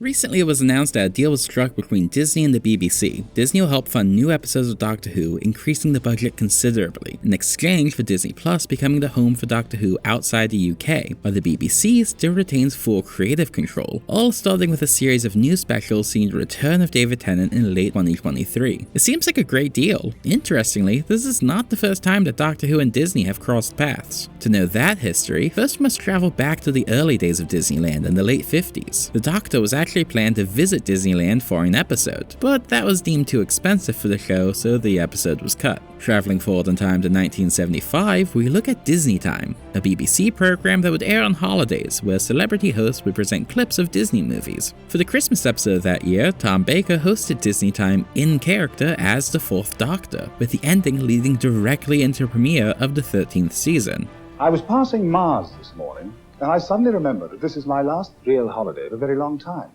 Recently, it was announced that a deal was struck between Disney and the BBC. Disney will help fund new episodes of Doctor Who, increasing the budget considerably, in exchange for Disney Plus becoming the home for Doctor Who outside the UK, while the BBC still retains full creative control, all starting with a series of new specials seeing the return of David Tennant in late 2023. It seems like a great deal. Interestingly, this is not the first time that Doctor Who and Disney have crossed paths. To know that history, first we must travel back to the early days of Disneyland in the late 50s. The Doctor was actually planned to visit Disneyland for an episode, but that was deemed too expensive for the show, so the episode was cut. Traveling forward in time to 1975, we look at Disney Time, a BBC program that would air on holidays, where celebrity hosts would present clips of Disney movies. For the Christmas episode of that year, Tom Baker hosted Disney Time in character as the Fourth Doctor, with the ending leading directly into the premiere of the 13th season. I was passing Mars this morning, and I suddenly remembered that this is my last real holiday of a very long time.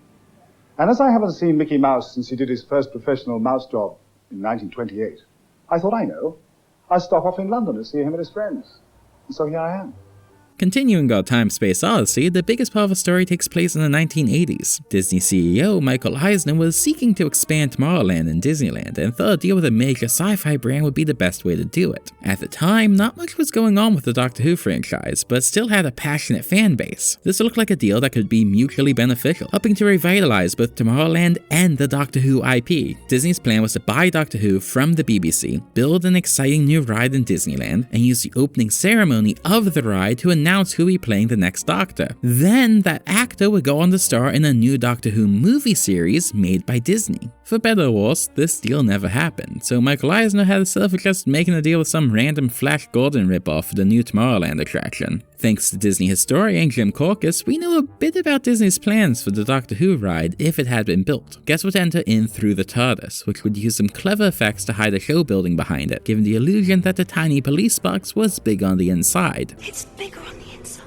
And as I haven't seen Mickey Mouse since he did his first professional mouse job in 1928, I thought, I'll stop off in London to see him and his friends. And so here I am. Continuing our time-space odyssey, the biggest part of the story takes place in the 1980s. Disney CEO Michael Eisner was seeking to expand Tomorrowland and Disneyland, and thought a deal with a major sci-fi brand would be the best way to do it. At the time, not much was going on with the Doctor Who franchise, but still had a passionate fan base. This looked like a deal that could be mutually beneficial, helping to revitalize both Tomorrowland and the Doctor Who IP. Disney's plan was to buy Doctor Who from the BBC, build an exciting new ride in Disneyland, and use the opening ceremony of the ride to announce who would be playing the next Doctor. Then, that actor would go on to star in a new Doctor Who movie series made by Disney. For better or worse, this deal never happened, so Michael Eisner had himself just making a deal with some random Flash Gordon ripoff for the new Tomorrowland attraction. Thanks to Disney historian Jim Korkis, we know a bit about Disney's plans for the Doctor Who ride if it had been built. Guests would enter in through the TARDIS, which would use some clever effects to hide a show building behind it, giving the illusion that the tiny police box was big on the inside. It's bigger on the inside.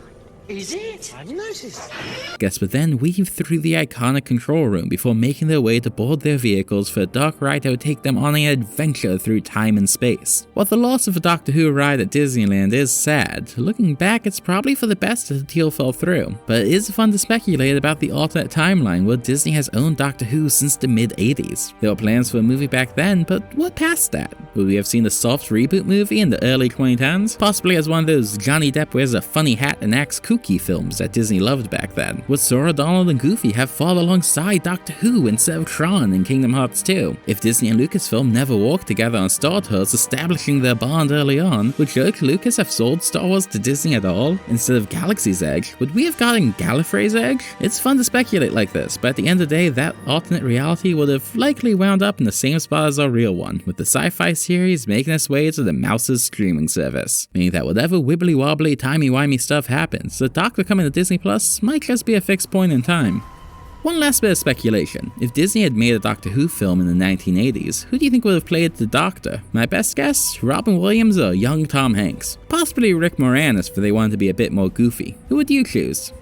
Is it? I've noticed. Guests would then weave through the iconic control room before making their way to board their vehicles for a dark ride that would take them on an adventure through time and space. While the loss of a Doctor Who ride at Disneyland is sad, looking back it's probably for the best that the deal fell through. But it is fun to speculate about the alternate timeline where Disney has owned Doctor Who since the mid-80s. There were plans for a movie back then, but what past that? Would we have seen a soft reboot movie in the early 2010s? Possibly as one of those Johnny Depp wears a funny hat and acts kooky films that Disney loved back then. Would Sora, Donald, and Goofy have fought alongside Doctor Who instead of Tron in Kingdom Hearts 2? If Disney and Lucasfilm never worked together on Star Tours, establishing their bond early on, would George Lucas have sold Star Wars to Disney at all? Instead of Galaxy's Edge, would we have gotten Gallifrey's Edge? It's fun to speculate like this, but at the end of the day, that alternate reality would have likely wound up in the same spot as our real one, with the sci-fi series making its way to the Mouse's streaming service. Meaning that whatever wibbly-wobbly, timey-wimey stuff happens, the Doctor coming to Disney Plus might just be a fixed point in time. One last bit of speculation. If Disney had made a Doctor Who film in the 1980s, who do you think would have played the Doctor? My best guess? Robin Williams or young Tom Hanks? Possibly Rick Moranis if they wanted to be a bit more goofy. Who would you choose?